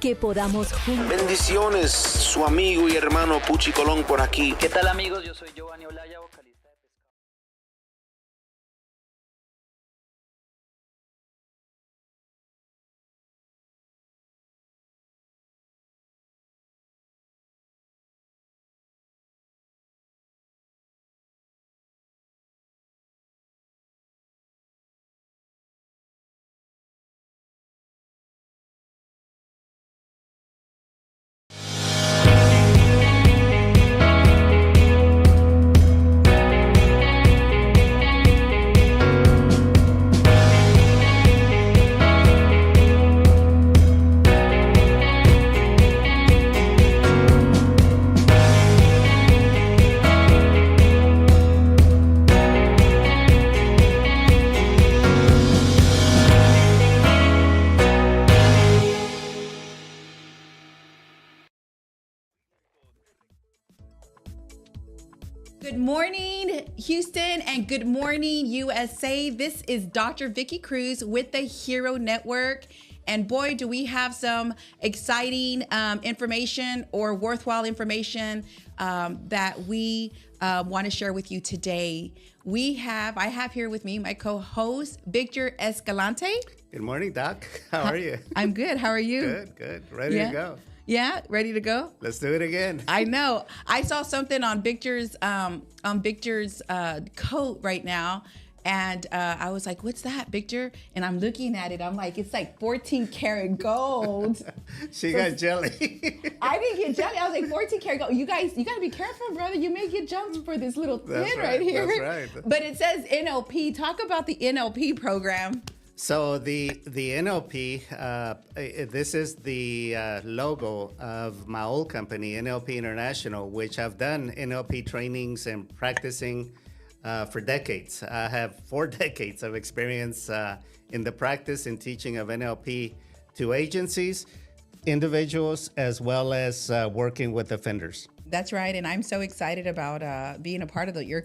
que podamos juntos. Bendiciones, su amigo y hermano Puchi Colón por aquí. ¿Qué tal, amigos? Yo soy Giovanni Olaya, vocalista de Pescado. Good morning, Houston, and good morning, USA. This is Dr. Vicky Cruz with the Hero Network. And boy, do we have some exciting information or worthwhile information that we want to share with you today. I have here with me my co-host, Victor Escalante. Good morning, Doc. How are you? I'm good. How are you? Good. Ready to go. Yeah, ready to go? Let's do it again. I know. I saw something on Victor's coat right now, and I was like, "What's that, Victor?" And I'm looking at it. I'm like, "It's like 14 karat gold." She got jelly. I didn't get jelly. I was like, 14 karat gold. You guys, you got to be careful, brother. You may get jumped for this little pin right here. That's right. But it says NLP. Talk about the NLP program. So the NLP, this is the logo of my old company, NLP International, which I've done NLP trainings and practicing for decades. I have 4 decades of experience in the practice and teaching of NLP to agencies, individuals, as well as working with offenders. That's right, and I'm so excited about being a part of your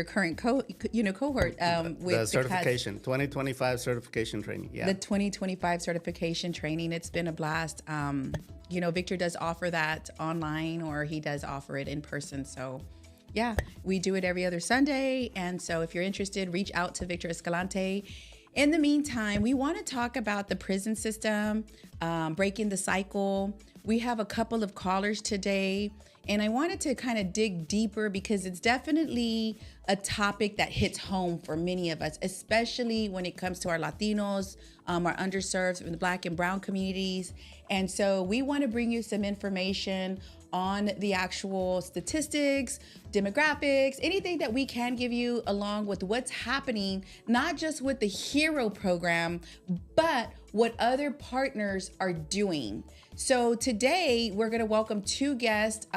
current cohort. With The certification, 2025 certification training. Yeah, the 2025 certification training. It's been a blast. Victor does offer that online, or he does offer it in person. So, yeah, we do it every other Sunday. And so, if you're interested, reach out to Victor Escalante. In the meantime, we want to talk about the prison system, breaking the cycle. We have a couple of callers today. And I wanted to kind of dig deeper because it's definitely a topic that hits home for many of us, especially when it comes to our Latinos, our underserved, the Black and Brown communities. And so we want to bring you some information on the actual statistics, demographics, anything that we can give you along with what's happening, not just with the HERO program, but what other partners are doing. So today we're going to welcome 2 guests.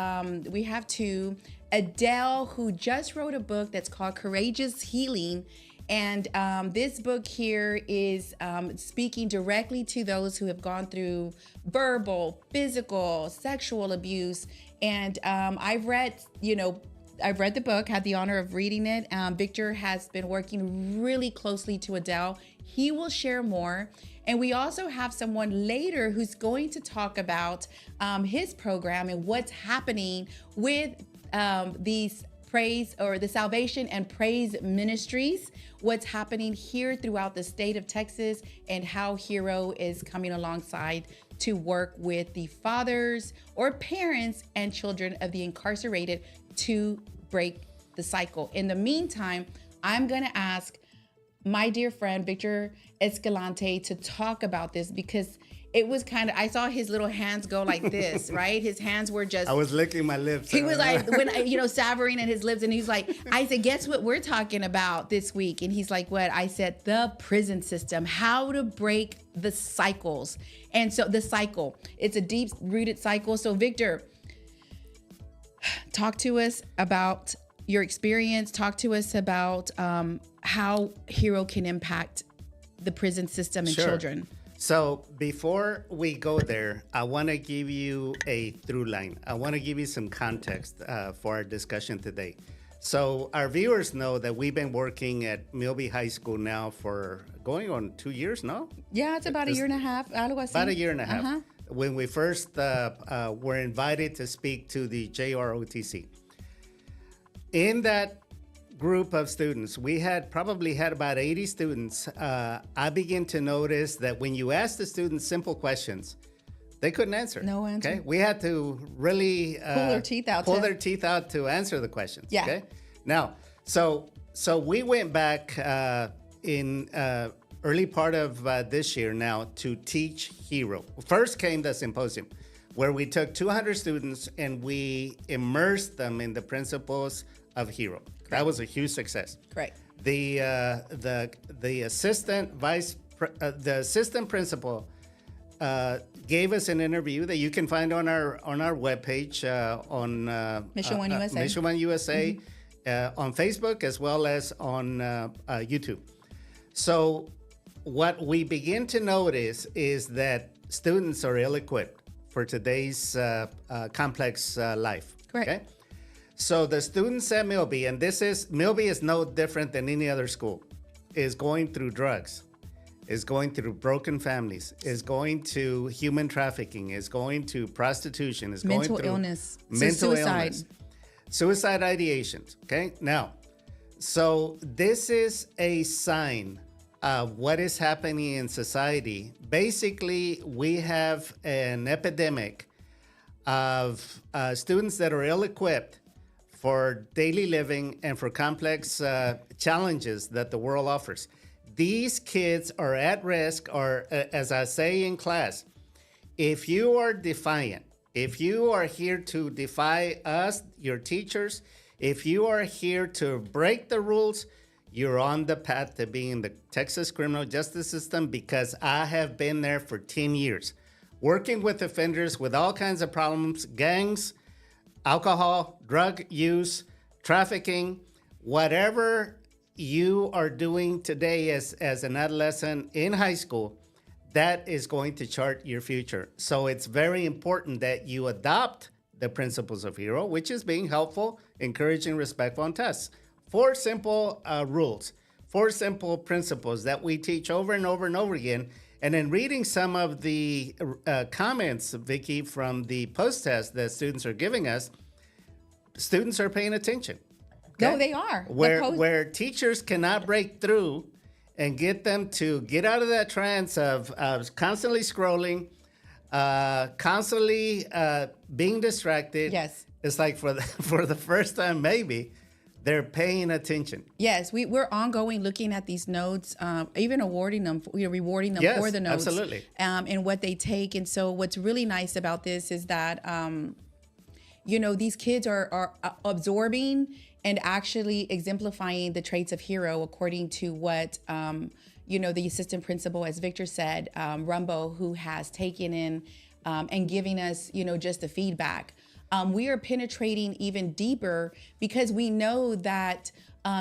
We have 2. Adele, who just wrote a book that's called Courageous Healing. And this book here is speaking directly to those who have gone through verbal, physical, sexual abuse. And I've read the book, had the honor of reading it. Victor has been working really closely to Adele. He will share more. And we also have someone later who's going to talk about his program and what's happening with these praise or the Salvation and Praise Ministries, what's happening here throughout the state of Texas, and how HERO is coming alongside to work with the fathers or parents and children of the incarcerated to break the cycle. In the meantime, I'm going to ask my dear friend Victor Escalante to talk about this because it was kind of, I saw his little hands go like this, right? His hands were just, I was licking my lips. he was like, savoring at his lips, and he's like, I said, guess what we're talking about this week? And he's like, what? I said, the prison system, how to break the cycles. And so the cycle, it's a deep rooted cycle. So Victor, talk to us about your experience. Talk to us about how HERO can impact the prison system and children. So before we go there, I want to give you a through line. I want to give you some context for our discussion today. So our viewers know that we've been working at Milby High School now for going on 2 years now. Yeah, it's about a year and a half. Algo así. About a year and a half. when we first were invited to speak to the JROTC. In that group of students, we probably had about 80 students. I began to notice that when you ask the students simple questions, they couldn't answer. No answer. Okay, we had to really Pull their teeth out to answer the questions. Yeah. Okay. Now, so we went back in early part of this year now to teach HERO. First came the symposium, where we took 200 students and we immersed them in the principles of HERO. That was a huge success. Great. The assistant principal gave us an interview that you can find on our webpage on Mission One USA. Mission One USA on Facebook as well as on YouTube. So what we begin to notice is that students are ill-equipped for today's complex life. Correct. Okay? So the students at Milby, and Milby is no different than any other school, is going through drugs, is going through broken families, is going to human trafficking, is going to prostitution, is going through mental illness, suicide ideations. Okay, now, so this is a sign of what is happening in society. Basically, we have an epidemic of students that are ill-equipped for daily living and for complex challenges that the world offers. These kids are at risk, or as I say in class, if you are defiant, if you are here to defy us, your teachers, if you are here to break the rules, you're on the path to being in the Texas criminal justice system, because I have been there for 10 years, working with offenders with all kinds of problems, gangs, alcohol, drug use, trafficking, whatever you are doing today as an adolescent in high school, that is going to chart your future. So it's very important that you adopt the principles of HERO, which is being helpful, encouraging, respectful, and tests. 4 simple rules, 4 simple principles that we teach over and over and over again. And in reading some of the comments, Vicki, from the post-test that students are giving us, students are paying attention. Okay? No, they are. Where teachers cannot break through and get them to get out of that trance of constantly scrolling, constantly being distracted. Yes. It's like for the first time, maybe, they're paying attention. Yes, we're ongoing looking at these notes, even awarding them, rewarding them Yes, for the notes. Absolutely. And what they take. And so what's really nice about this is that, these kids are absorbing and actually exemplifying the traits of HERO according to what, the assistant principal, as Victor said, Rumbo, who has taken in and giving us, just the feedback. We are penetrating even deeper because we know that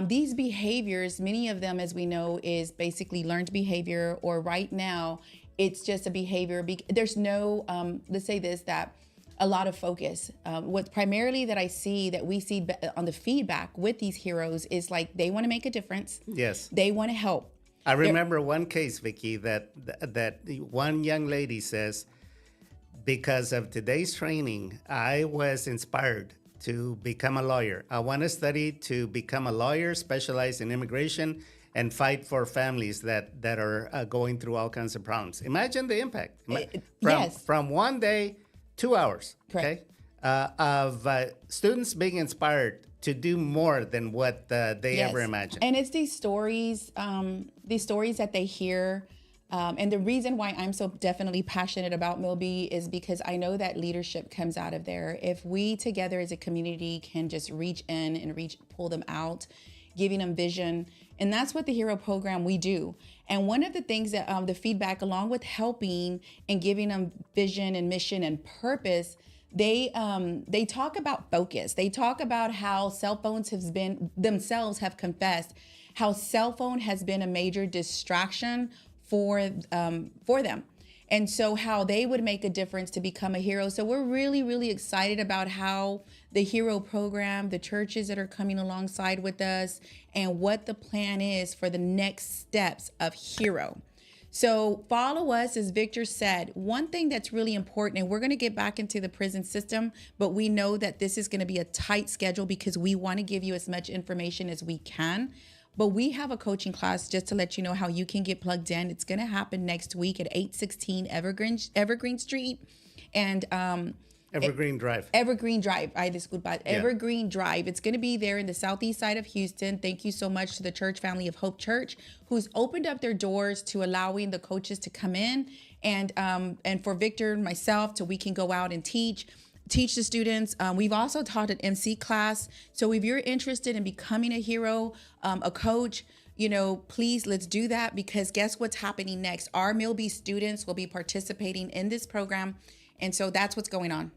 these behaviors, many of them, as we know, is basically learned behavior, or right now it's just a behavior. There's no, let's say this, that a lot of focus. What primarily that I see, that we see on the feedback with these heroes, is like they want to make a difference. Yes. They want to help. I remember one case, Vicki, that one young lady says, because of today's training, I was inspired to become a lawyer. I want to study to become a lawyer, specialized in immigration, and fight for families that are going through all kinds of problems. Imagine the impact. From one day, 2 hours. Correct. Okay, of students being inspired to do more than what they ever imagined. And it's these stories that they hear. And the reason why I'm so definitely passionate about Milby is because I know that leadership comes out of there. If we together as a community can just reach in and pull them out, giving them vision. And that's what the HERO program we do. And one of the things that the feedback, along with helping and giving them vision and mission and purpose, they talk about focus. They talk about how cell phones have confessed how cell phone has been a major distraction for them. And so how they would make a difference to become a hero. So we're really, really excited about how the HERO program, the churches that are coming alongside with us, and what the plan is for the next steps of HERO. So follow us, as Victor said. One thing that's really important, and we're going to get back into the prison system, but we know that this is going to be a tight schedule because we want to give you as much information as we can. But we have a coaching class just to let you know how you can get plugged in. It's going to happen next week at 816 Evergreen Street. And Evergreen Drive. Evergreen Drive. Evergreen Drive. It's going to be there in the southeast side of Houston. Thank you so much to the church family of Hope Church, who's opened up their doors to allowing the coaches to come in, and for Victor and myself, so we can go out and teach the students. We've also taught an MC class. So if you're interested in becoming a hero, a coach, please, let's do that, because guess what's happening next? Our MilB students will be participating in this program. And so that's what's going on.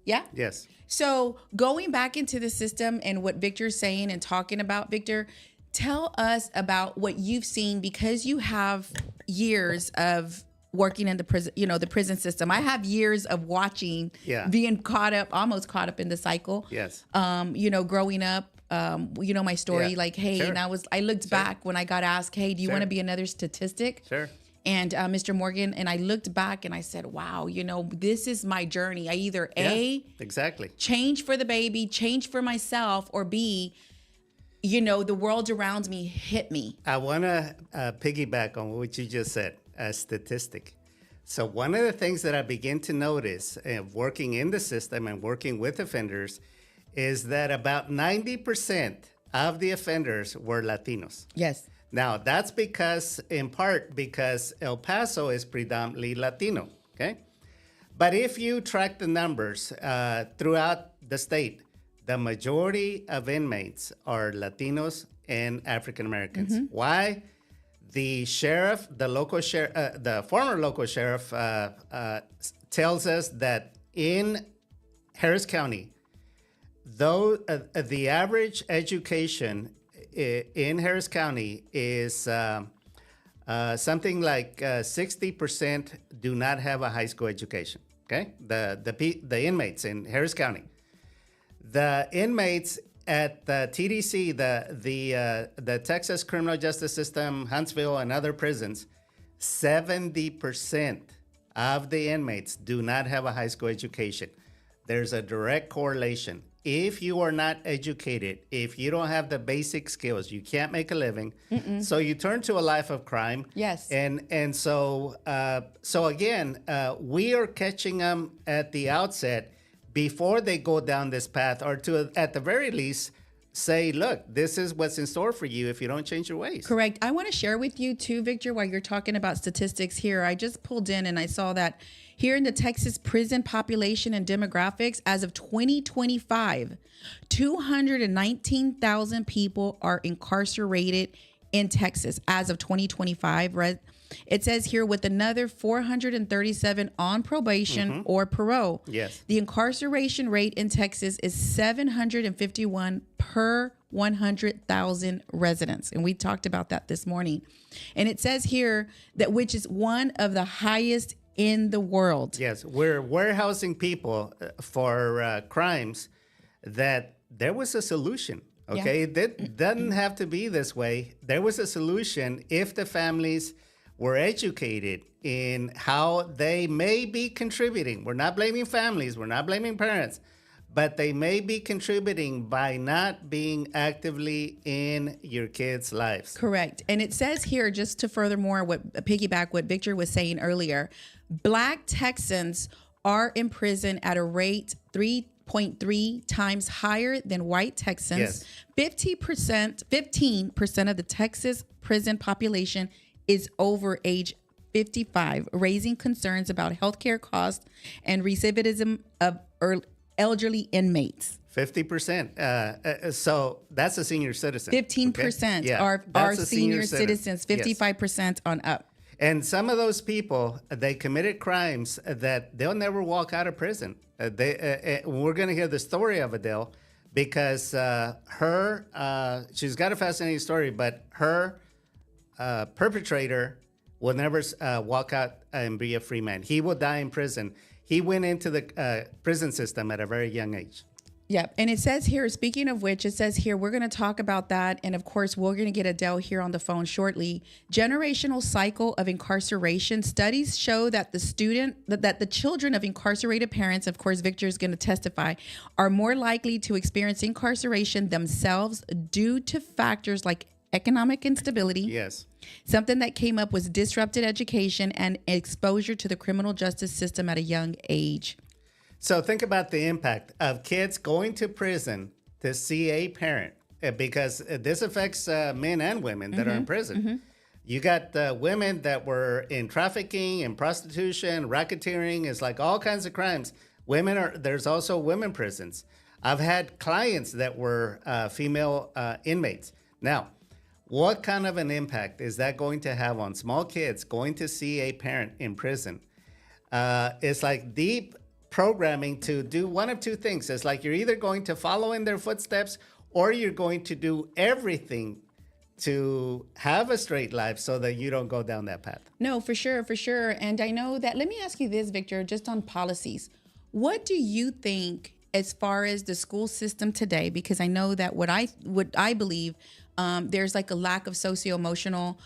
Yeah? Yes. So going back into the system and what Victor's saying and talking about, Victor, tell us about what you've seen, because you have years of working in the prison, the prison system. I have years of watching, being almost caught up in the cycle. Yes. Growing up, my story, like, hey, Sure. and I looked back when I got asked, hey, do you want to be another statistic? Sure. And Mr. Morgan, and I looked back and I said, wow, this is my journey. I either exactly change for the baby, change for myself, or B, the world around me hit me. I want to piggyback on what you just said, a statistic. So one of the things that I begin to notice working in the system and working with offenders is that about 90% of the offenders were Latinos. Yes. Now, that's in part because El Paso is predominantly Latino, okay? But if you track the numbers throughout the state, the majority of inmates are Latinos and African Americans. Mm-hmm. Why? The sheriff, the former local sheriff tells us that in Harris County, though the average education in Harris County is something like 60% do not have a high school education. Okay, the inmates in Harris County, the inmates at the TDC, the Texas Criminal Justice System, Huntsville, and other prisons, 70% of the inmates do not have a high school education. There's a direct correlation. If you are not educated, if you don't have the basic skills, you can't make a living. Mm-mm. So you turn to a life of crime. Yes. And so again, we are catching them at the outset before they go down this path, or to at the very least say, look, this is what's in store for you if you don't change your ways. Correct. I want to share with you too, Victor, while you're talking about statistics here. I just pulled in and I saw that here in the Texas prison population and demographics, as of 2025, 219,000 people are incarcerated in Texas as of 2025. It says here with another 437 on probation or parole. Yes. The incarceration rate in Texas is 751 per 100,000 residents. And we talked about that this morning. And it says here that which is one of the highest in the world. Yes, we're warehousing people for crimes that there was a solution. Okay, That doesn't have to be this way. There was a solution if the families were educated in how they may be contributing. We're not blaming families, we're not blaming parents, but they may be contributing by not being actively in your kids' lives. Correct. And it says here, just to furthermore piggyback what Victor was saying earlier, Black Texans are in prison at a rate 3.3 times higher than white Texans. Yes. 15% of the Texas prison population is over age 55, raising concerns about healthcare costs and recidivism of elderly inmates. 50%. So that's a senior citizen. 15% okay? are senior citizens, 55% yes. on up. And some of those people, they committed crimes that they'll never walk out of prison. We're going to hear the story of Adele because she's got a fascinating story, but her perpetrator will never walk out and be a free man. He will die in prison. He went into the prison system at a very young age. Yeah, and it says here, speaking of which, it says here, we're going to talk about that. And of course, we're going to get Adele here on the phone shortly. Generational cycle of incarceration. Studies show that that the children of incarcerated parents, of course, Victor is going to testify, are more likely to experience incarceration themselves due to factors like economic instability. Yes. Something that came up was disrupted education and exposure to the criminal justice system at a young age. So think about the impact of kids going to prison to see a parent, because this affects men and women that are in prison. You got women that were in trafficking and prostitution, racketeering. It's like all kinds of crimes. There's also women prisons. I've had clients that were female inmates. Now, what kind of an impact is that going to have on small kids going to see a parent in prison? It's like deep programming to do one of two things. It's like you're either going to follow in their footsteps or you're going to do everything to have a straight life so that you don't go down that path. No, for sure, for sure. And I know that, let me ask you this, Victor, just on policies. What do you think as far as the school system today? Because I know that what I believe, there's like a lack of socio-emotional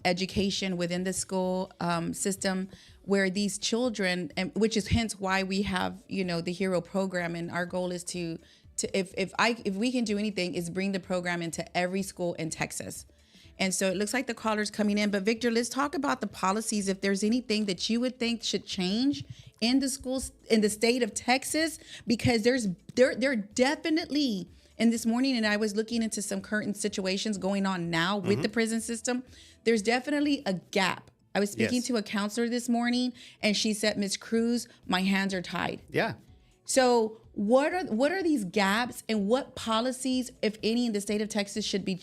education within the school system, where these children, and which is hence why we have, the HERO program, and our goal is to if we can do anything, is bring the program into every school in Texas. And so it looks like the caller's coming in, but Victor, let's talk about the policies. If there's anything that you would think should change in the schools in the state of Texas, because there definitely. And this morning, and I was looking into some current situations going on now with the prison system. There's definitely a gap. I was speaking to a counselor this morning, and she said, "Ms. Cruz, my hands are tied." Yeah. So what are these gaps, and what policies, if any, in the state of Texas should be,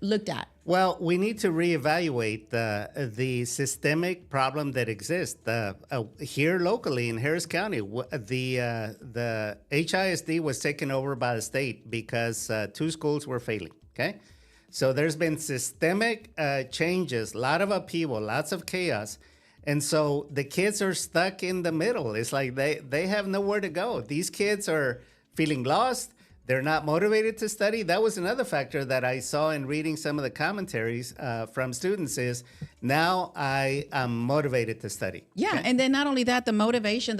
looked at? Well, we need to reevaluate the systemic problem that exists here locally in Harris County. The HISD was taken over by the state because 2 schools were failing. Okay, so there's been systemic changes, a lot of upheaval, lots of chaos. And so the kids are stuck in the middle. It's like they have nowhere to go. These kids are feeling lost. They're not motivated to study. That was another factor that I saw in reading some of the commentaries from students is now I am motivated to study. Yeah. Okay? And then not only that, the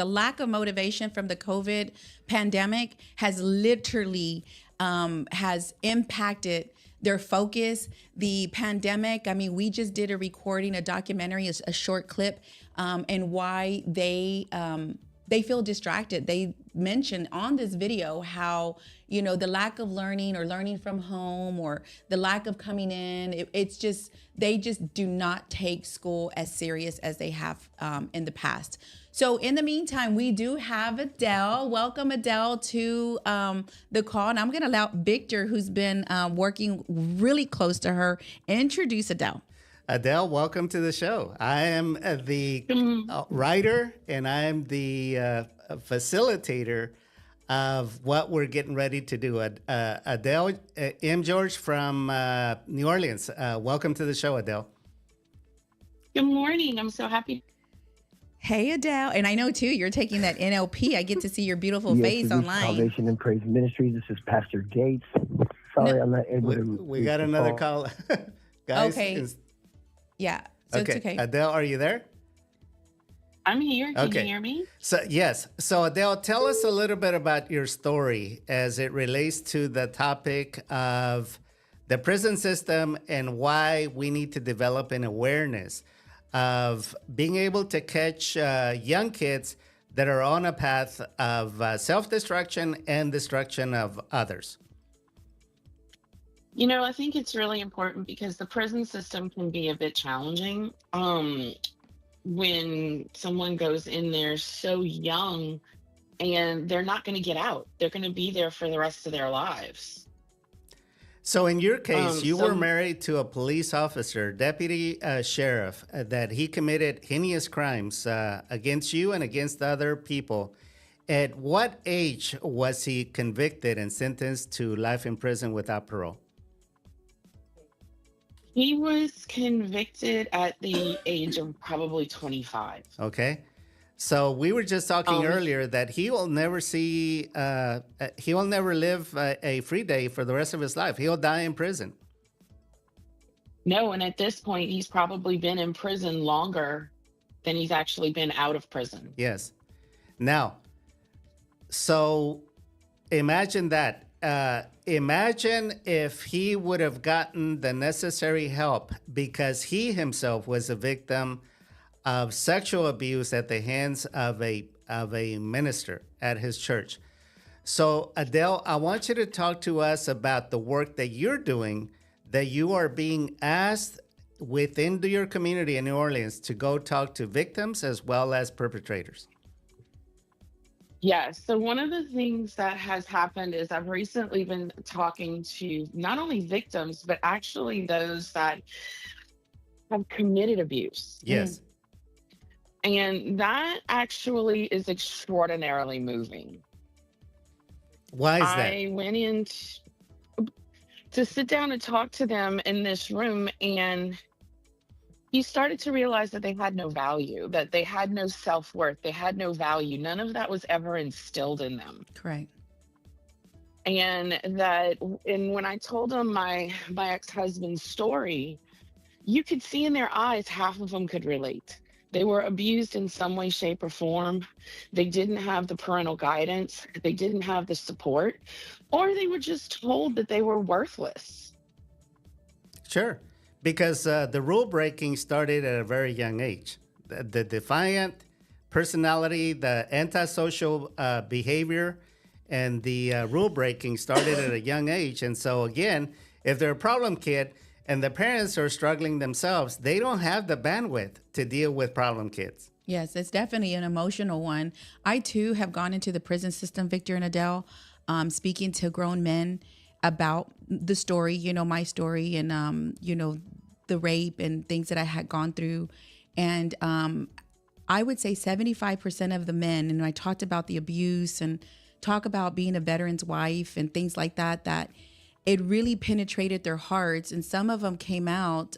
lack of motivation from the COVID pandemic has literally has impacted their focus. The pandemic, I mean, we just did a recording, a documentary, a short clip, and why they feel distracted. They mentioned on this video how, the lack of learning or learning from home or the lack of coming in, it's just, they just do not take school as serious as they have in the past. So in the meantime, we do have Adele. Welcome, Adele, to the call. And I'm going to allow Victor, who's been working really close to her, introduce Adele. Adele, welcome to the show. I am the writer and I am the facilitator of what we're getting ready to do. Adele M. George from New Orleans. Welcome to the show, Adele. Good morning. I'm so happy. Hey, Adele. And I know, too, you're taking that NLP. I get to see your beautiful face online. Salvation and Praise Ministries. This is Pastor Gates. Sorry, I'm not able to. We got another call. Guys. Okay. Yeah. So okay. It's okay. Adele, are you there? I'm here. Can Okay. you hear me? So, yes. So, Adele, tell us a little bit about your story as it relates to the topic of the prison system and why we need to develop an awareness of being able to catch young kids that are on a path of self-destruction and destruction of others. I think it's really important because the prison system can be a bit challenging. When someone goes in there so young and they're not going to get out, they're going to be there for the rest of their lives. So in your case, you were married to a police officer, deputy sheriff, that he committed heinous crimes against you and against other people. At what age was he convicted and sentenced to life in prison without parole? He was convicted at the age of probably 25. Okay. So we were just talking Um, earlier that he will never see, he will never live a free day for the rest of his life. He'll die in prison. no, and at this point, he's probably been in prison longer than he's actually been out of prison. Yes. Now, so imagine that. Imagine if he would have gotten the necessary help because he himself was a victim of sexual abuse at the hands of a minister at his church. So, Adele, I want you to talk to us about the work that you're doing, that you are being asked within your community in New Orleans to go talk to victims as well as perpetrators. Yeah, so one of the things that has happened is I've recently been talking to not only victims, but actually those that have committed abuse. Yes. And that actually is extraordinarily moving. Why is that? I went in to sit down and talk to them in this room, and you started to realize that they had no value, that they had no self-worth, they had no value. None of that was ever instilled in them. Correct. And when I told them my ex-husband's story, you could see in their eyes half of them could relate. They were abused in some way, shape, or form. They didn't have the parental guidance. They didn't have the support, or they were just told that they were worthless. Sure, because the rule breaking started at a very young age. The defiant personality, the antisocial behavior, and the rule breaking started at a young age. And so, again, if they're a problem kid and the parents are struggling themselves, they don't have the bandwidth to deal with problem kids. Yes, it's definitely an emotional one. I too have gone into the prison system, Victor and Adele, speaking to grown men about the story, my story, and the rape and things that I had gone through. And I would say 75% of the men, and I talked about the abuse and talk about being a veteran's wife and things like that, that it really penetrated their hearts. And some of them came out,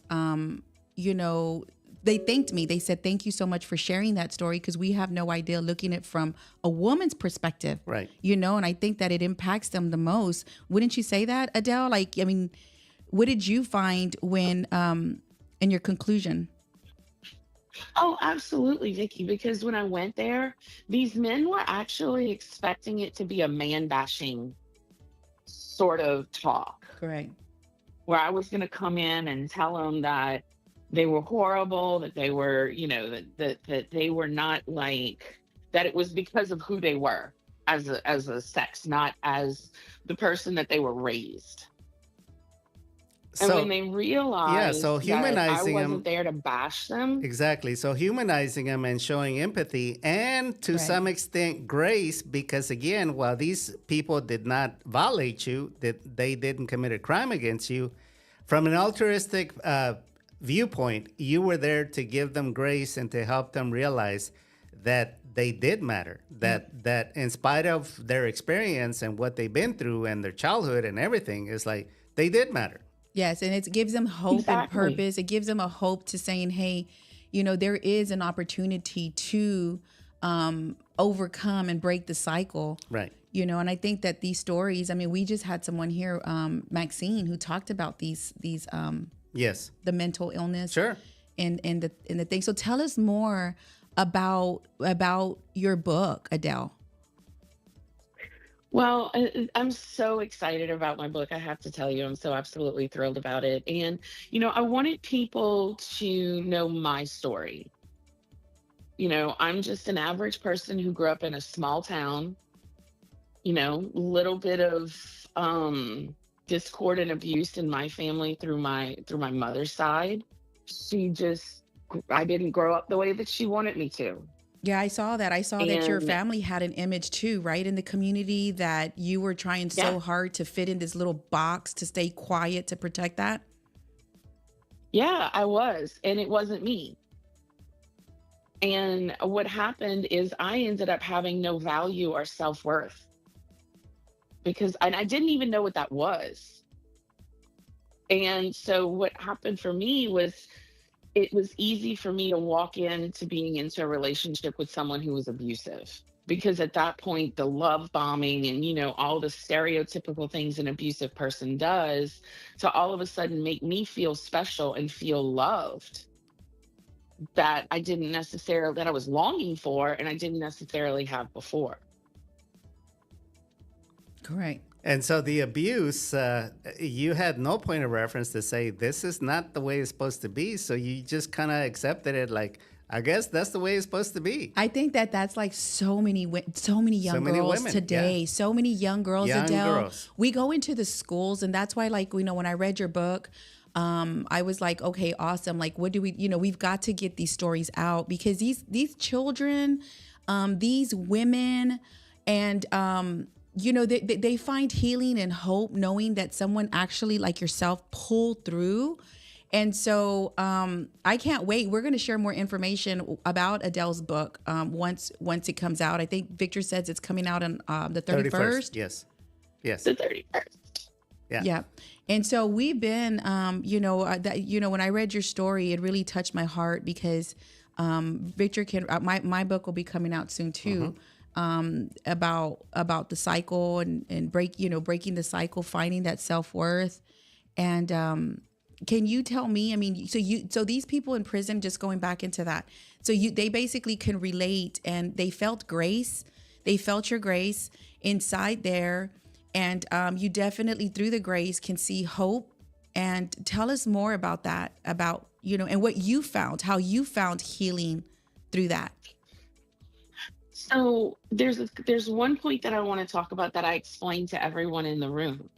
they thanked me. They said, thank you so much for sharing that story, because we have no idea looking at it from a woman's perspective. Right. And I think that it impacts them the most. Wouldn't you say that, Adele? What did you find when, in your conclusion? Oh, absolutely, Vicky, because when I went there, these men were actually expecting it to be a man-bashing sort of talk, Correct. where I was going to come in and tell them that they were horrible, that they were, that they were not that it was because of who they were as a sex, not as the person that they were raised. And when they realized so that humanizing I them, wasn't there to bash them. Exactly. So humanizing them and showing empathy and to some extent grace, because again, while these people did not violate you, that they didn't commit a crime against you, from an altruistic viewpoint, you were there to give them grace and to help them realize that they did matter, that in spite of their experience and what they've been through and their childhood and everything, is they did matter. Yes, and it gives them hope Exactly. and purpose. It gives them a hope to saying, hey, there is an opportunity to overcome and break the cycle. Right. And I think that these stories, we just had someone here, Maxine, who talked about these Yes. the mental illness. Sure. And the thing. So tell us more about your book, Adele. Well, I'm so excited about my book. I have to tell you, I'm so absolutely thrilled about it. And, I wanted people to know my story. I'm just an average person who grew up in a small town, little bit of discord and abuse in my family through my mother's side. I didn't grow up the way that she wanted me to. Yeah, I saw that. I saw that your And- family had an image too, right? In the community, that you were trying so Yeah. hard to fit in this little box to stay quiet, to protect that. Yeah, I was, and it wasn't me. And what happened is I ended up having no value or self-worth, and I didn't even know what that was. And so what happened for me was it was easy for me to walk into being into a relationship with someone who was abusive. Because at that point, the love bombing and, all the stereotypical things an abusive person does to all of a sudden make me feel special and feel loved that that I was longing for and I didn't necessarily have before. Correct. And so the abuse, you had no point of reference to say this is not the way it's supposed to be. So you just kind of accepted it, like, I guess that's the way it's supposed to be. I think that's like so many young many girls women, today. yeah. So many young girls, Young Adele. girls. We go into the schools, and that's why, like, when I read your book, I was like, okay, awesome. Like, what do we? We've got to get these stories out, because these children, these women, and they find healing and hope knowing that someone actually like yourself pulled through. And so I can't wait. We're going to share more information about Adele's book once it comes out. I think Victor says it's coming out on the 31st. Yes. The 31st. Yeah. Yeah. And so we've been, when I read your story, it really touched my heart, because Victor my book will be coming out soon too. About the cycle and breaking the cycle, finding that self-worth. And can you tell me, I mean, so these people in prison, just going back into that, so they basically can relate, and they felt grace. They felt your grace inside there. And you definitely, through the grace, can see hope. And tell us more about that, and what you found, how you found healing through that. So there's one point that I want to talk about that I explained to everyone in the room.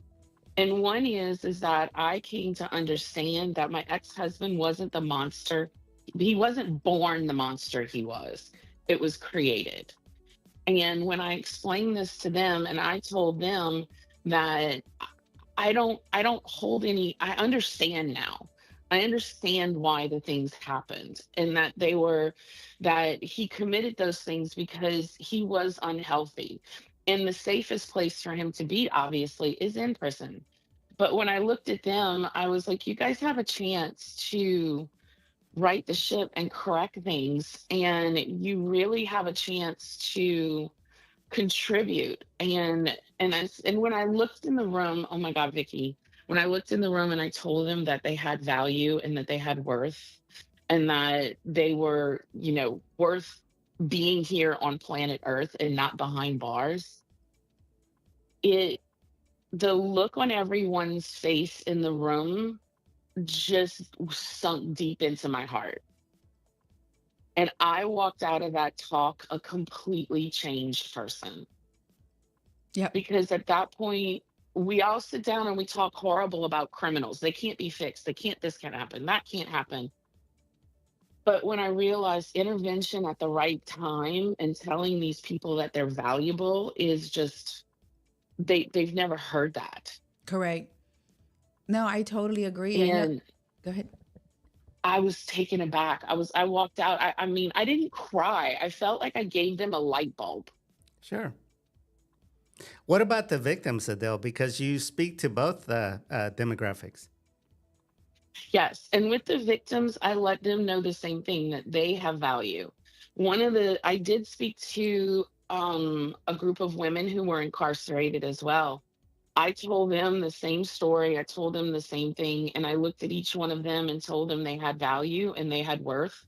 And one is that I came to understand that my ex-husband wasn't the monster. He wasn't born the monster he was. It was created. And when I explained this to them, and I told them that I don't hold any, I understand now. I understand why the things happened, and that he committed those things because he was unhealthy. And the safest place for him to be, obviously, is in prison. But when I looked at them, I was like, you guys have a chance to right the ship and correct things. And you really have a chance to contribute. And when I looked in the room, oh my God, Vicky, when I looked in the room and I told them that they had value and that they had worth and that they were, worth being here on planet Earth and not behind bars, the look on everyone's face in the room just sunk deep into my heart. And I walked out of that talk a completely changed person. Yeah. Because at that point, we all sit down and we talk horrible about criminals. They can't be fixed. This can't happen. That can't happen. But when I realized intervention at the right time and telling these people that they're valuable is just, they've never heard that. Correct. No, I totally agree. And go ahead. I was taken aback. I walked out. I mean, I didn't cry. I felt like I gave them a light bulb. Sure. What about the victims, Adele? Because you speak to both demographics. Yes. And with the victims, I let them know the same thing, that they have value. I did speak to a group of women who were incarcerated as well. I told them the same story. I told them the same thing. And I looked at each one of them and told them they had value and they had worth.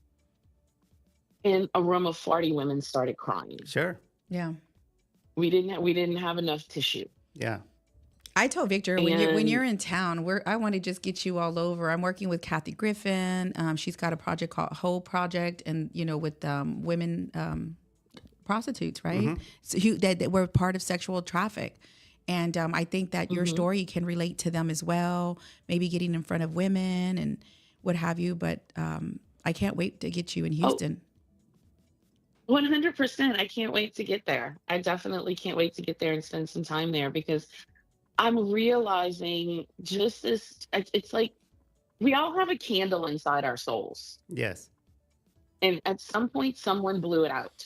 And a room of 40 women started crying. Sure. Yeah. We didn't have enough tissue. Yeah. I told Victor, when you're in town, I want to just get you all over. I'm working with Kathy Griffin. She's got a project called Whole Project, and with women prostitutes, right? Mm-hmm. So that were part of sexual traffic. And I think that your story can relate to them as well, maybe getting in front of women and what have you. But I can't wait to get you in Houston. 100%. I can't wait to get there. I definitely can't wait to get there and spend some time there, because I'm realizing just this, it's like we all have a candle inside our souls. Yes. And at some point, someone blew it out.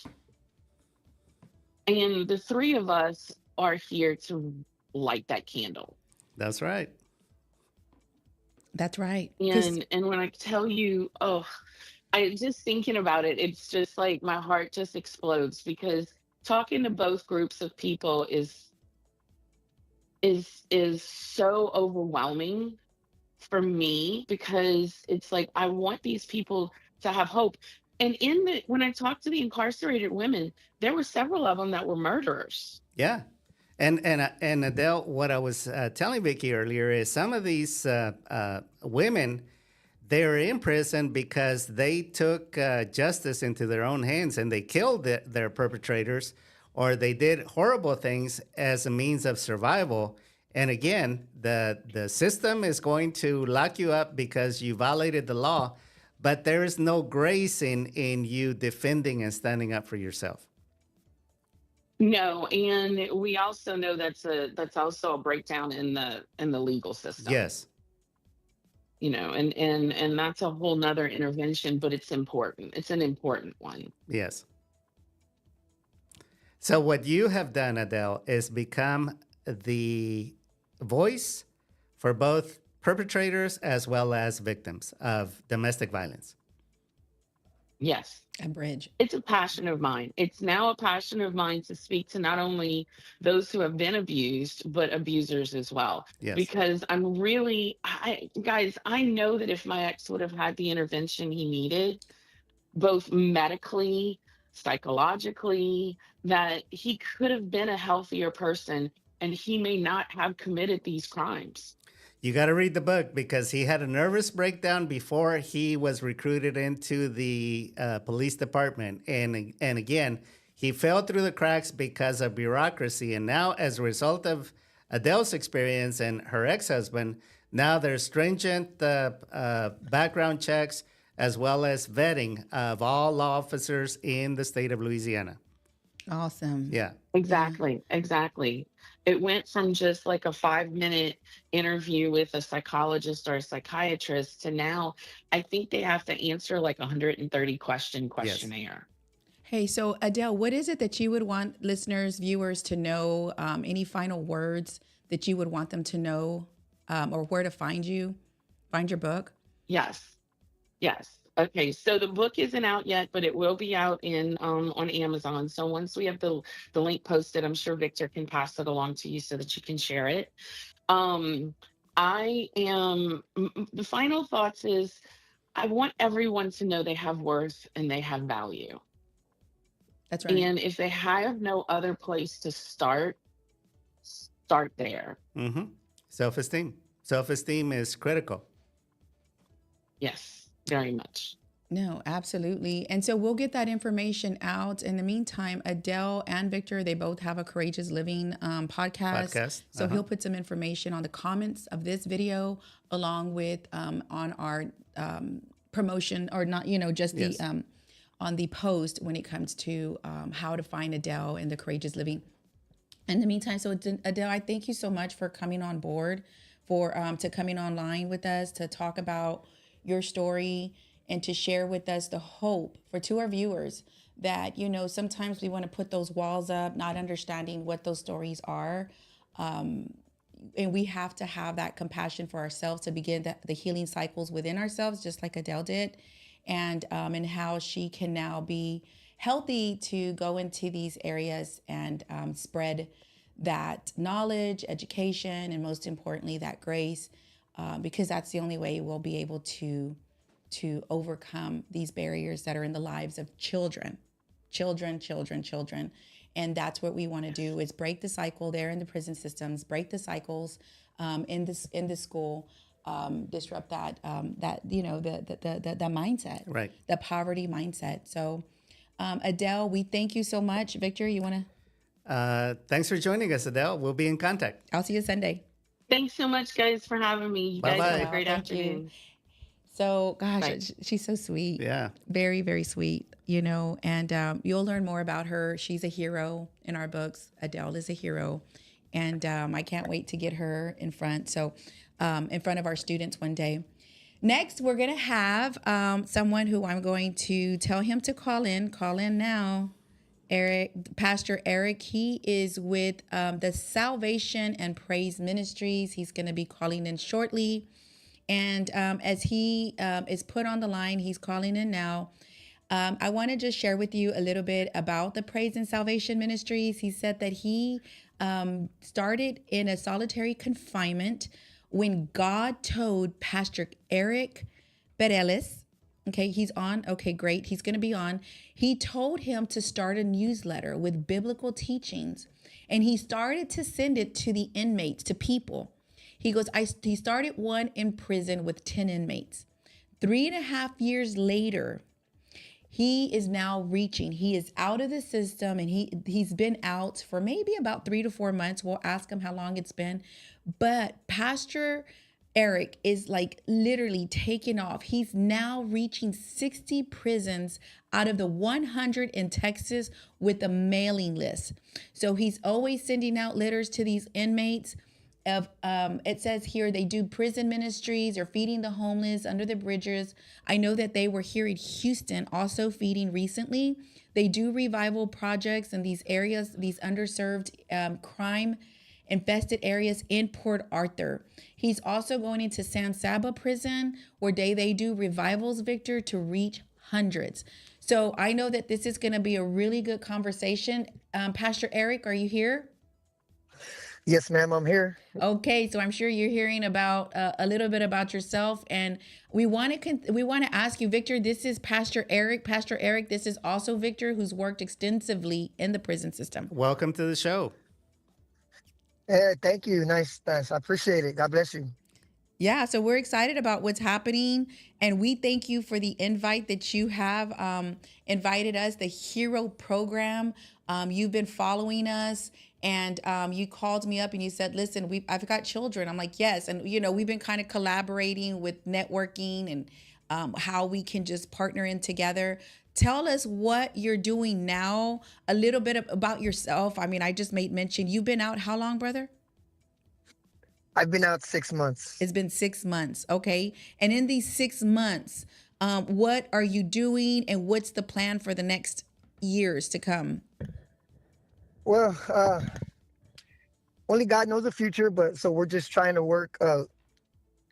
And the three of us are here to light that candle. That's right. That's right. 'Cause And when I tell you, oh, I just thinking about it, it's just like my heart just explodes because talking to both groups of people is so overwhelming for me because it's like I want these people to have hope. And in the when I talked to the incarcerated women, there were several of them that were murderers. Yeah. And Adele, what I was telling Vicky earlier is some of these women, they're in prison because they took justice into their own hands and they killed their perpetrators, or they did horrible things as a means of survival. And again, the system is going to lock you up because you violated the law, but there is no grace in you defending and standing up for yourself. No, and we also know that's also a breakdown in the legal system. Yes. You know, and that's a whole nother intervention, but it's important. It's an important one. Yes. So what you have done, Adele, is become the voice for both perpetrators as well as victims of domestic violence. Yes. a bridge. It's a passion of mine. It's now a passion of mine to speak to not only those who have been abused, but abusers as well. Yes. Because guys, I know that if my ex would have had the intervention he needed, both medically, psychologically, that he could have been a healthier person and he may not have committed these crimes. You got to read the book because he had a nervous breakdown before he was recruited into the police department. And again, he fell through the cracks because of bureaucracy. And now, as a result of Adele's experience and her ex-husband, now there's stringent background checks as well as vetting of all law officers in the state of Louisiana. Awesome. Yeah. Exactly. Exactly. It went from just like a 5-minute interview with a psychologist or a psychiatrist to now I think they have to answer like a 130 question questionnaire. Hey, so Adele, what is it that you would want listeners, viewers to know? Any final words that you would want them to know, or where to find you, find your book? Yes. Yes. Okay. So the book isn't out yet, but it will be out in on Amazon. So once we have the link posted, I'm sure Victor can pass it along to you so that you can share it. The final thoughts is I want everyone to know they have worth and they have value. That's right. And if they have no other place to start there. Mm-hmm. Self-esteem. Self-esteem is critical. Yes, very much. No, absolutely. And so we'll get that information out. In the meantime, Adele and Victor, they both have a Courageous Living podcast. So he'll put some information on the comments of this video along with on our promotion, or not, just the on the post when it comes to how to find Adele and the Courageous Living. In the meantime, so Adele, I thank you so much for coming on board, to coming online with us to talk about your story and to share with us the hope to our viewers that, sometimes we want to put those walls up, not understanding what those stories are. And we have to have that compassion for ourselves to begin the healing cycles within ourselves, just like Adele did, and how she can now be healthy to go into these areas and spread that knowledge, education, and most importantly, that grace, because that's the only way we'll be able to overcome these barriers that are in the lives of children. And that's what we want to do, is break the cycle there in the prison systems, break the cycles in the school, disrupt that the mindset, right? The poverty mindset. So Adele, we thank you so much. Victor, you want to? Thanks for joining us, Adele. We'll be in contact. I'll see you Sunday. Thanks so much, guys, for having me. You guys have a great Thank afternoon. you. So, gosh, she's so sweet. Yeah. Very, very sweet, and you'll learn more about her. She's a hero in our books. Adele is a hero. And I can't wait to get her in front. So in front of our students one day. Next, we're going to have someone who I'm going to tell him to call in. Call in now. Pastor Eric. He is with the Salvation and Praise Ministries. He's going to be calling in shortly. And as he is put on the line, he's calling in now. I want to just share with you a little bit about the Praise and Salvation Ministries. He said that he started in a solitary confinement when God told Pastor Eric Bereles, okay, he's on. Okay, great. He's going to be on. He told him to start a newsletter with biblical teachings, and he started to send it to the inmates, to people. He goes, he started one in prison with 10 inmates. 3.5 years later, he is now reaching. He is out of the system, and he's been out for maybe about 3 to 4 months. We'll ask him how long it's been. But Pastor Eric is like literally taking off. He's now reaching 60 prisons out of the 100 in Texas with a mailing list. So he's always sending out letters to these inmates. It says here they do prison ministries or feeding the homeless under the bridges. I know that they were here in Houston also feeding recently. They do revival projects in these areas, these underserved crime infested areas in Port Arthur. He's also going into San Saba prison where they do revivals, Victor, to reach hundreds. So I know that this is going to be a really good conversation. Pastor Eric, are you here? Yes, ma'am, I'm here. Okay, so I'm sure you're hearing about a little bit about yourself, and we want to ask you, Victor. This is Pastor Eric. Pastor Eric, this is also Victor, who's worked extensively in the prison system. Welcome to the show. Thank you. Nice. I appreciate it. God bless you. Yeah, so we're excited about what's happening, and we thank you for the invite that you have invited us, the Hero Program. You've been following us, and you called me up and you said, listen, I've got children. I'm like, yes. And, we've been kind of collaborating with networking and how we can just partner in together. Tell us what you're doing now, a little bit about yourself. I mean, I just made mention, you've been out how long, brother? I've been out 6 months. It's been 6 months. Okay. And in these 6 months, what are you doing and what's the plan for the next years to come? Well, only God knows the future, but so we're just trying to work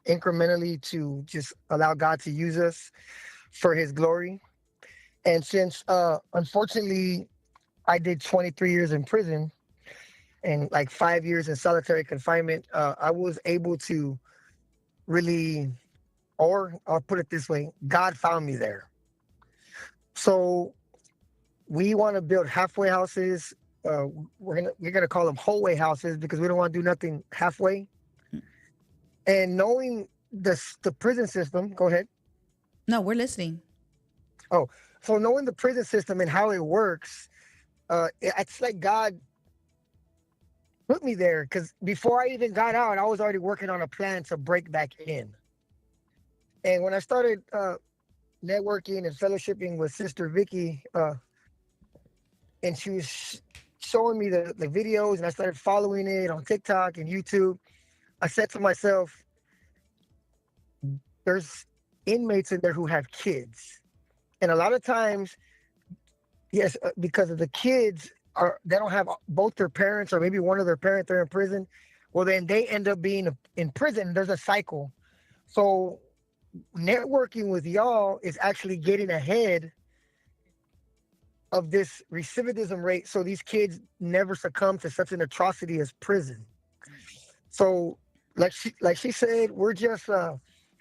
incrementally to just allow God to use us for his glory. And since, unfortunately, I did 23 years in prison and like 5 years in solitary confinement, I was able to really, or I'll put it this way, God found me there. So we want to build halfway houses. We're gonna call them whole way houses because we don't want to do nothing halfway. And knowing the prison system, go ahead. No, we're listening. Oh, so knowing the prison system and how it works, it's like God put me there because before I even got out, I was already working on a plan to break back in. And when I started networking and fellowshipping with Sister Vicky, and she was showing me the videos, and I started following it on TikTok and YouTube, I said to myself, there's inmates in there who have kids. And a lot of times, yes, because of the kids, they don't have both their parents or maybe one of their parents are in prison. Well, then they end up being in prison. There's a cycle. So networking with y'all is actually getting ahead of this recidivism rate so these kids never succumb to such an atrocity as prison. So like she said, we're just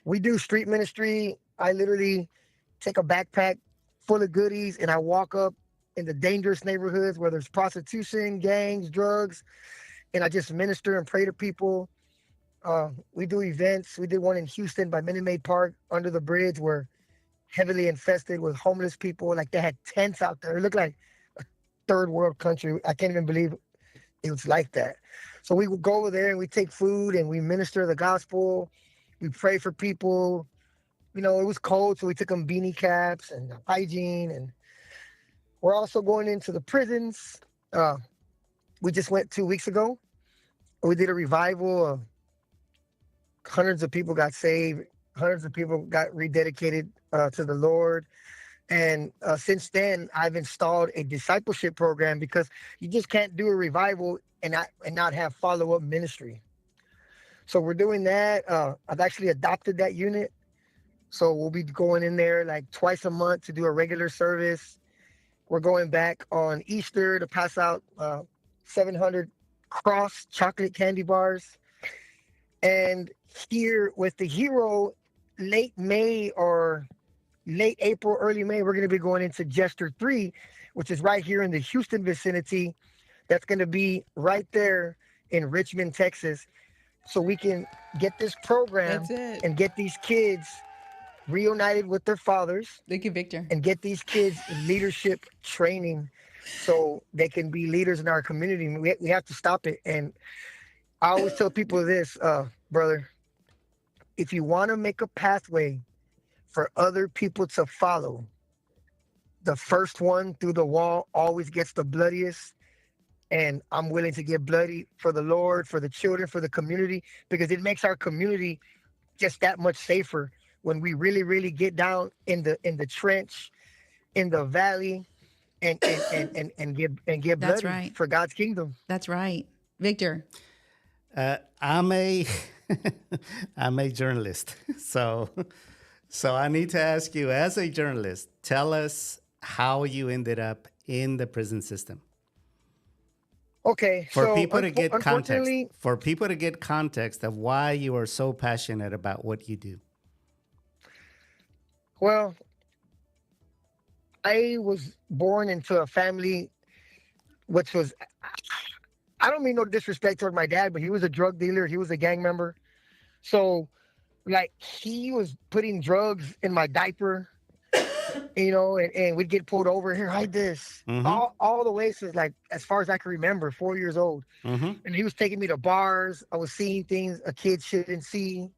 we do street ministry. I literally take a backpack full of goodies and I walk up in the dangerous neighborhoods where there's prostitution, gangs, drugs, and I just minister and pray to people. We do events. We did one in Houston by Minute Maid Park under the bridge where heavily infested with homeless people. Like they had tents out there. It looked like a third world country. I can't even believe it was like that. So we would go over there and we take food and we minister the gospel. We pray for people. It was cold, so we took them beanie caps and hygiene. And we're also going into the prisons. We just went 2 weeks ago. We did a revival. Hundreds of people got saved. Hundreds of people got rededicated to the Lord. And since then, I've installed a discipleship program because you just can't do a revival and not have follow-up ministry. So we're doing that. I've actually adopted that unit. So we'll be going in there like twice a month to do a regular service. We're going back on Easter to pass out 700 cross chocolate candy bars. And here with the Hero, late May or late April, early May, we're going to be going into Jester 3, which is right here in the Houston vicinity. That's going to be right there in Richmond, Texas. So we can get this program That's it. and get these kids reunited with their fathers Look at Victor. and get these kids leadership training so they can be leaders in our community. We have to stop it. And I always tell people this, brother, if you want to make a pathway for other people to follow, the first one through the wall always gets the bloodiest. And I'm willing to get bloody for the Lord, for the children, for the community, because it makes our community just that much safer when we really, really get down in the trench, in the valley, and get That's bloody right. for God's kingdom. That's right. Victor. I'm a I'm a journalist, so I need to ask you, as a journalist, tell us how you ended up in the prison system. Okay, For so people to get context, unfortunately, for people to get context of why you are so passionate about what you do. well, I was born into a family which was, I don't mean no disrespect toward my dad, but he was a drug dealer. He was a gang member. So, like, he was putting drugs in my diaper, and we'd get pulled over. Here, hide this. Mhm. All the way since, like, as far as I can remember, 4 years old. Mm-hmm. And he was taking me to bars. I was seeing things a kid shouldn't see.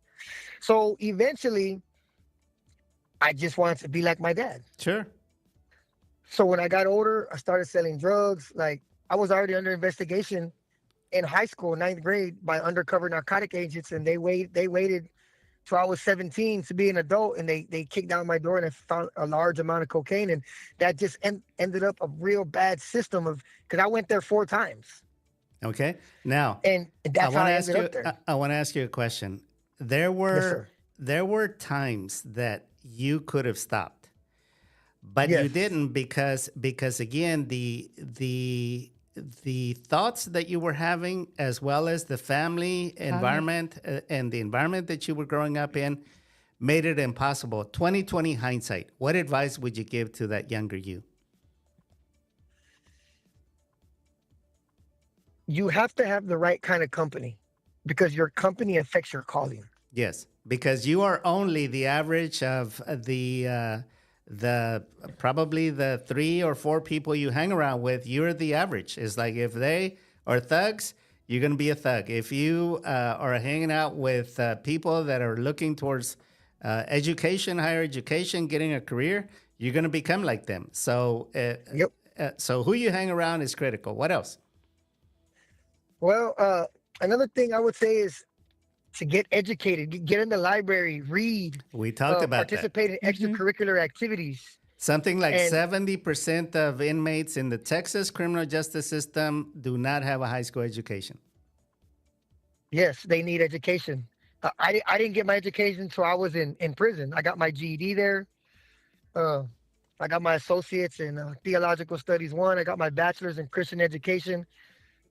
So eventually, I just wanted to be like my dad. Sure. So when I got older, I started selling drugs. Like, I was already under investigation in high school, ninth grade, by undercover narcotic agents, and they waited till I was 17 to be an adult, and they kicked down my door and I found a large amount of cocaine, and that just ended up a real bad system because I went there 4 times, Okay. Now, and that's how I ended up there. I want to ask you a question. There sir. were times that you could have stopped, but you Yes. didn't because again the thoughts that you were having, as well as the family environment and the environment that you were growing up in, made it impossible. 2020 hindsight, what advice would you give to that younger you? You have to have the right kind of company, because your company affects your calling. Yes, because you are only the average of the probably the 3 or 4 people you hang around with. You're the average. It's like, if they are thugs, you're going to be a thug. If you are hanging out with people that are looking towards education, higher education, getting a career, you're going to become like them. So, Yep. So who you hang around is critical. What else? Well, another thing I would say is to get educated, get in the library, read, We talked about that. participate in extracurricular activities. Something like And- 70% of inmates in the Texas criminal justice system do not have a high school education. Yes, they need education. I didn't get my education until I was in prison. I got my GED there. I got my associates in theological studies 1. I got my bachelor's in Christian education.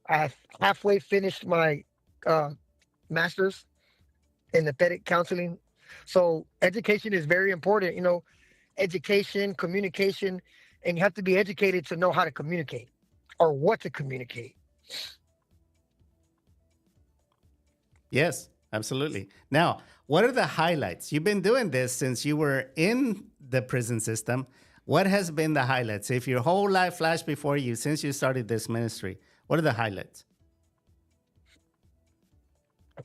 I halfway finished my master's in aesthetic counseling. So education is very important. Education, communication, and you have to be educated to know how to communicate or what to communicate. Yes, absolutely. Now, what are the highlights? You've been doing this since you were in the prison system. What has been the highlights? If your whole life flashed before you since you started this ministry, what are the highlights?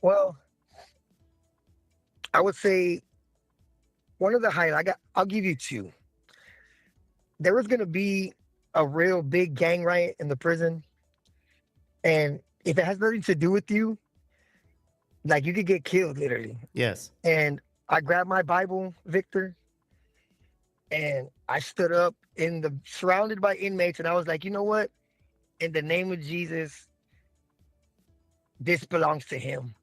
Well, I would say one of the highlights, I'll give you 2. There was going to be a real big gang riot in the prison. And if it has nothing to do with you, like, you could get killed literally. Yes. And I grabbed my Bible, Victor, and I stood up surrounded by inmates, and I was like, you know what? In the name of Jesus, this belongs to him.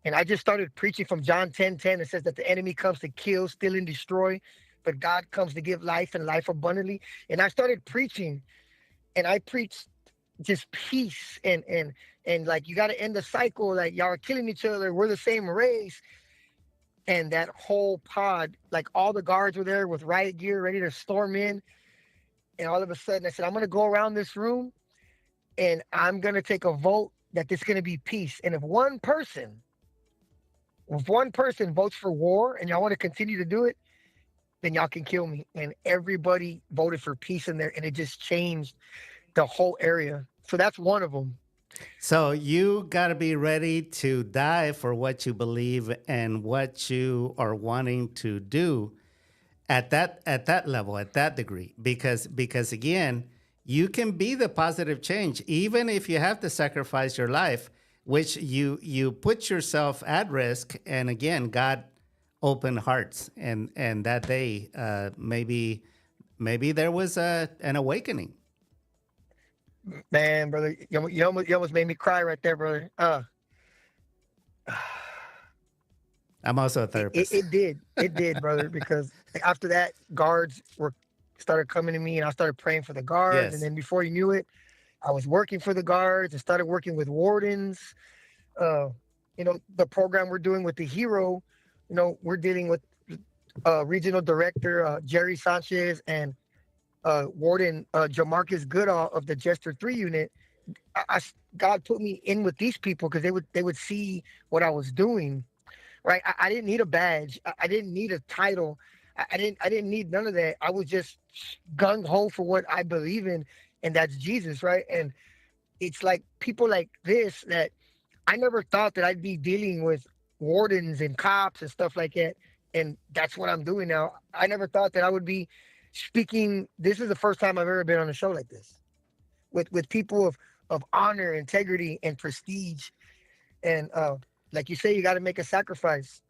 And I just started preaching from John 10:10. It says that the enemy comes to kill, steal, and destroy, but God comes to give life and life abundantly. And I started preaching, and I preached just peace and like, you got to end the cycle. Like, y'all are killing each other. We're the same race. And that whole pod, like all the guards were there with riot gear ready to storm in. And all of a sudden I said, I'm going to go around this room and I'm going to take a vote that there's going to be peace. And if one person votes for war and y'all want to continue to do it, then y'all can kill me. And everybody voted for peace in there. And it just changed the whole area. So that's one of them. So you got to be ready to die for what you believe and what you are wanting to do at that level, at that degree, because again, you can be the positive change even if you have to sacrifice your life, which you put yourself at risk. And again, God opened hearts, and that day maybe there was an awakening. Man, brother, you almost made me cry right there, brother. I'm also a therapist. It did, brother, because after that, guards started coming to me, and I started praying for the guards. Yes. And then before you knew it, I was working for the guards and started working with wardens. The program we're doing with the Hero, we're dealing with regional director Jerry Sanchez and Warden Jamarcus Goodall of the Jester 3 unit. God put me in with these people because they would see what I was doing, right? I didn't need a badge. I didn't need a title. I didn't need none of that. I was just gung ho for what I believe in, and that's Jesus, right? And it's like people like this that I never thought that I'd be dealing with wardens and cops and stuff like that, and that's what I'm doing now. I never thought that I would be speaking. This is the first time I've ever been on a show like this with people of honor, integrity, and prestige. And like you say, you got to make a sacrifice.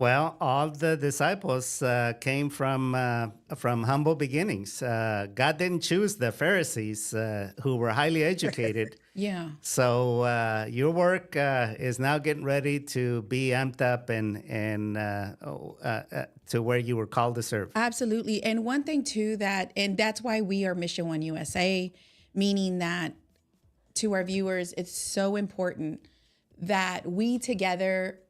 Well, all the disciples came from humble beginnings. God didn't choose the Pharisees who were highly educated. Yeah. So your work is now getting ready to be amped up and to where you were called to serve. Absolutely. And one thing too and that's why we are Mission One USA, meaning that to our viewers, it's so important that we together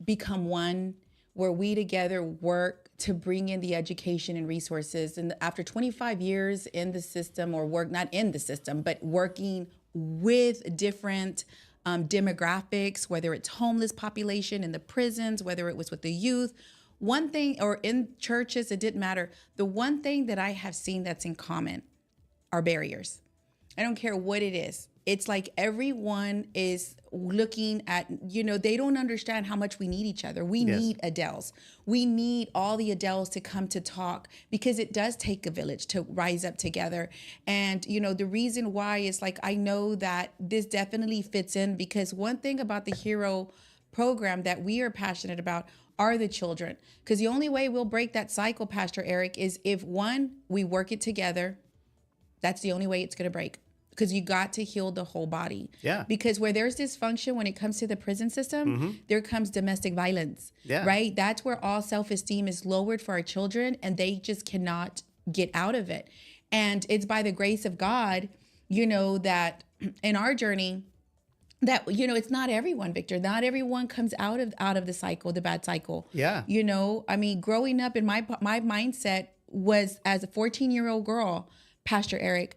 become one, where we together work to bring in the education and resources. And after 25 years in the system, or work, not in the system, but working with different demographics, whether it's homeless population in the prisons, whether it was with the youth, one thing, or in churches, it didn't matter. The one thing that I have seen that's in common are barriers. I don't care what it is. It's like everyone is looking at, they don't understand how much we need each other. We need Adels. We need all the Adels to come to talk, because it does take a village to rise up together. And, the reason why is like, I know that this definitely fits in, because one thing about the Hero program that we are passionate about are the children. Because the only way we'll break that cycle, Pastor Eric, is if one, we work it together. That's the only way it's going to break. Because you got to heal the whole body. Yeah. Because where there's dysfunction when it comes to the prison system, there comes domestic violence. Yeah. Right? That's where all self-esteem is lowered for our children, and they just cannot get out of it. And it's by the grace of God, that in our journey, that, it's not everyone, Victor. Not everyone comes out of the cycle, the bad cycle. Yeah. Growing up in my mindset was, as a 14-year-old girl, Pastor Eric,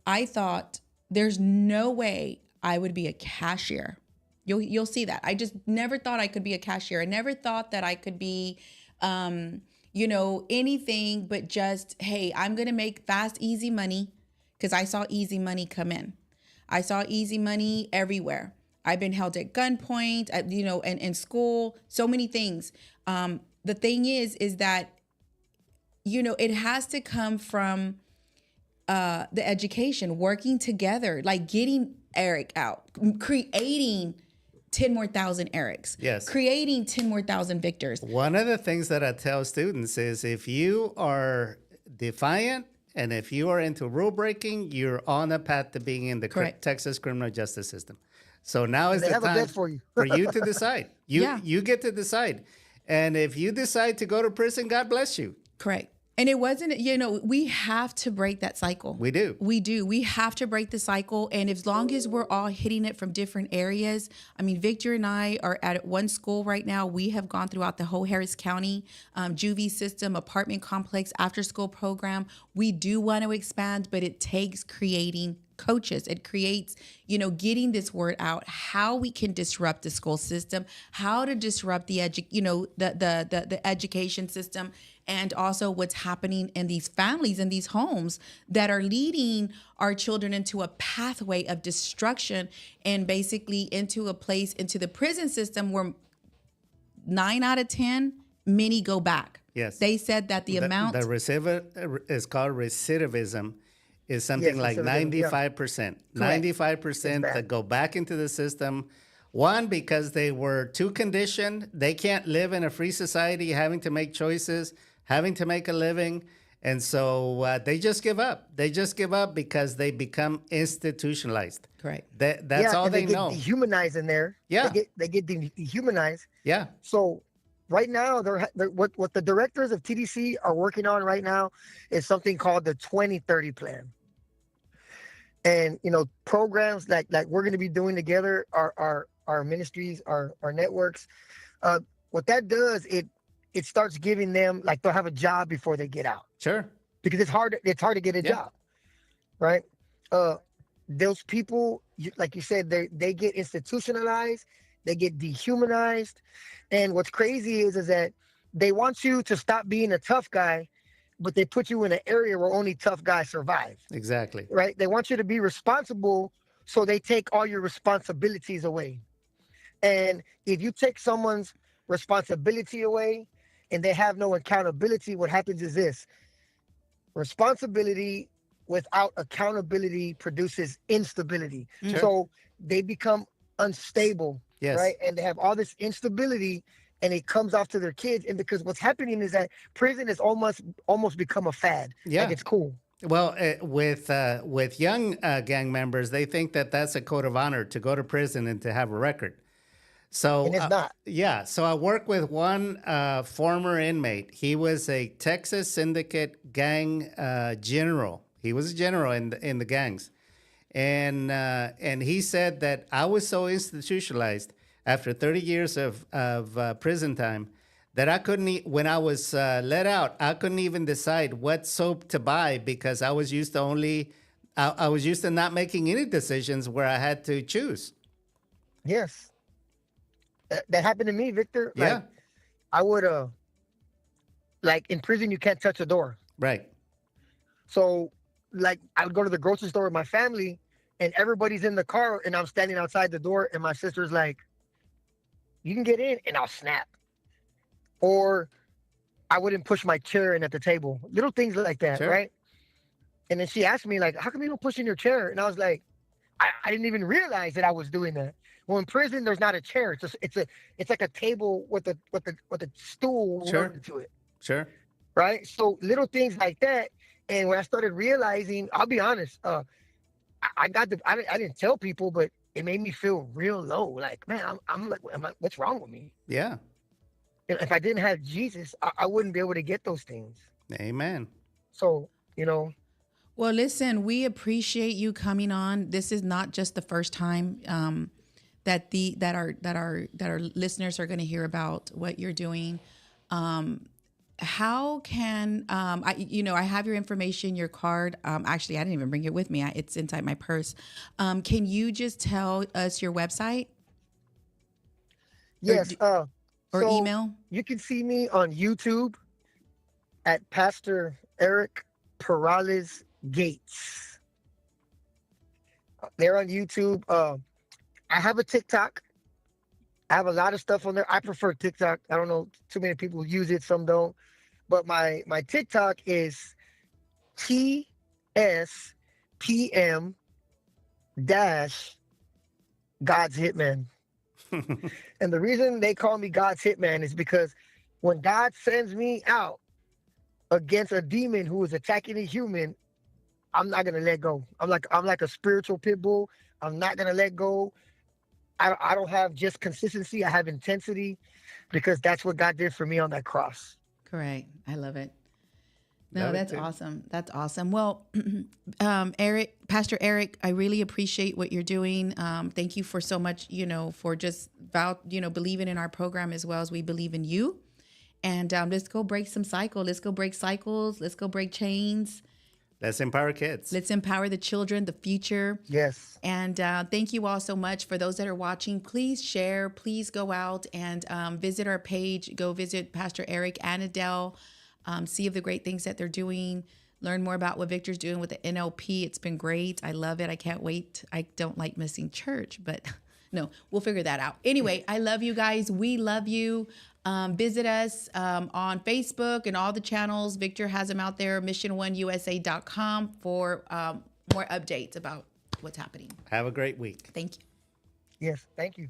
I thought there's no way I would be a cashier. You'll see that. I just never thought I could be a cashier. I never thought that I could be, anything but just, hey, I'm going to make fast, easy money, because I saw easy money come in. I saw easy money everywhere. I've been held at gunpoint, and in school, so many things. The thing is that, it has to come from the education, working together, like getting Eric out, creating 10 more thousand Erics, creating 10 more thousand Victors. One of the things that I tell students is, if you are defiant And if you are into rule breaking, you're on a path to being in the Correct. Texas criminal justice system. So now is They the have a time bed for you. for you to decide. Yeah. You get to decide. And if you decide to go to prison, God bless you. Correct. And it wasn't, we have to break that cycle. We do. We do. We have to break the cycle. And as long as we're all hitting it from different areas, I mean, Victor and I are at one school right now. We have gone throughout the whole Harris County juvie system, apartment complex, after school program. We do want to expand, but it takes creating coaches. It creates, getting this word out, how we can disrupt the school system, how to disrupt the the education system, and also what's happening in these families and these homes that are leading our children into a pathway of destruction and basically into the prison system where 9 out of 10, many go back. Yes. They said that the amount. The is called recidivism. Is something like recidivism, yeah. 95%. 95% that go back into the system. One, because they were too conditioned. They can't live in a free society, having to make choices, having to make a living. And so they just give up. They just give up because they become institutionalized. Correct. That's all and they get know. dehumanized in there. Yeah. They get dehumanized. Yeah. So right now, what the directors of TDC are working on right now is something called the 2030 plan. And programs like we're going to be doing together, our ministries, our networks. What that does, it starts giving them, like, they'll have a job before they get out, Sure. because it's hard to get a job, right? Those people, like you said, they get institutionalized, they get dehumanized. And what's crazy is that they want you to stop being a tough guy, but they put you in an area where only tough guys survive. Exactly. Right? They want you to be responsible, so they take all your responsibilities away. And if you take someone's responsibility away and they have no accountability, what happens is this: responsibility without accountability produces instability. Sure. So they become unstable, Yes. right? And they have all this instability, and it comes off to their kids. And because what's happening is that prison has almost become a fad. Yeah. Like, it's cool. Well, with young gang members, they think that that's a code of honor to go to prison and to have a record. So And it's not. Yeah. So I work with one former inmate. He was a Texas syndicate gang general. He was a general in the gangs, and he said that I was so institutionalized after 30 years of prison time that I couldn't, when I was let out, I couldn't even decide what soap to buy, because I was used to I was used to not making any decisions where I had to choose. Yes. That happened to me, Victor. Yeah. Like, I would, like, in prison, you can't touch a door. Right. So, like, I would go to the grocery store with my family, and everybody's in the car, and I'm standing outside the door, and my sister's like, "You can get in," and I'll snap. Or I wouldn't push my chair in at the table. Little things like that, Sure. right? And then she asked me, like, "How come you don't push in your chair?" And I was like, I didn't even realize that I was doing that. Well, in prison, there's not a chair. It's like a table with a stool Sure. mounted to it, Sure. right? So little things like that. And when I started realizing, I'll be honest, I didn't tell people, but it made me feel real low. Like, man, I'm like, what's wrong with me? Yeah. If I didn't have Jesus, I wouldn't be able to get those things. Amen. So, Well, listen, we appreciate you coming on. This is not just the first time that our listeners are going to hear about what you're doing. How can I have your information, your card. Actually, I didn't even bring it with me. It's inside my purse. Can you just tell us your website? yes. Or So email? You can see me on YouTube at Pastor Eric Perales Gates. They're on YouTube. I have a TikTok. I have a lot of stuff on there. I prefer TikTok. I don't know, too many people use it, some don't. But my TikTok is TSPM dash God's Hitman. And the reason they call me God's Hitman is because when God sends me out against a demon who is attacking a human, I'm not gonna let go. I'm like a spiritual pit bull. I'm not gonna let go. I don't have just consistency. I have intensity, because that's what God did for me on that cross. Correct. I love it. No, Love it that's too. awesome. That's awesome. Well, Eric, Pastor Eric, I really appreciate what you're doing. Thank you for so much, for just believing in our program as well as we believe in you. And let's go break some cycles. Let's go break cycles. Let's go break chains. Let's empower kids. Let's empower the children, the future. Yes. And thank you all so much. For those that are watching, please share. Please go out and visit our page. Go visit Pastor Eric and Adele. See of the great things that they're doing. Learn more about what Victor's doing with the NLP. It's been great. I love it. I can't wait. I don't like missing church, but no, we'll figure that out. Anyway, I love you guys. We love you. Visit us on Facebook and all the channels. Victor has them out there, mission1usa.com for more updates about what's happening. Have a great week. Thank you. Yes. Thank you.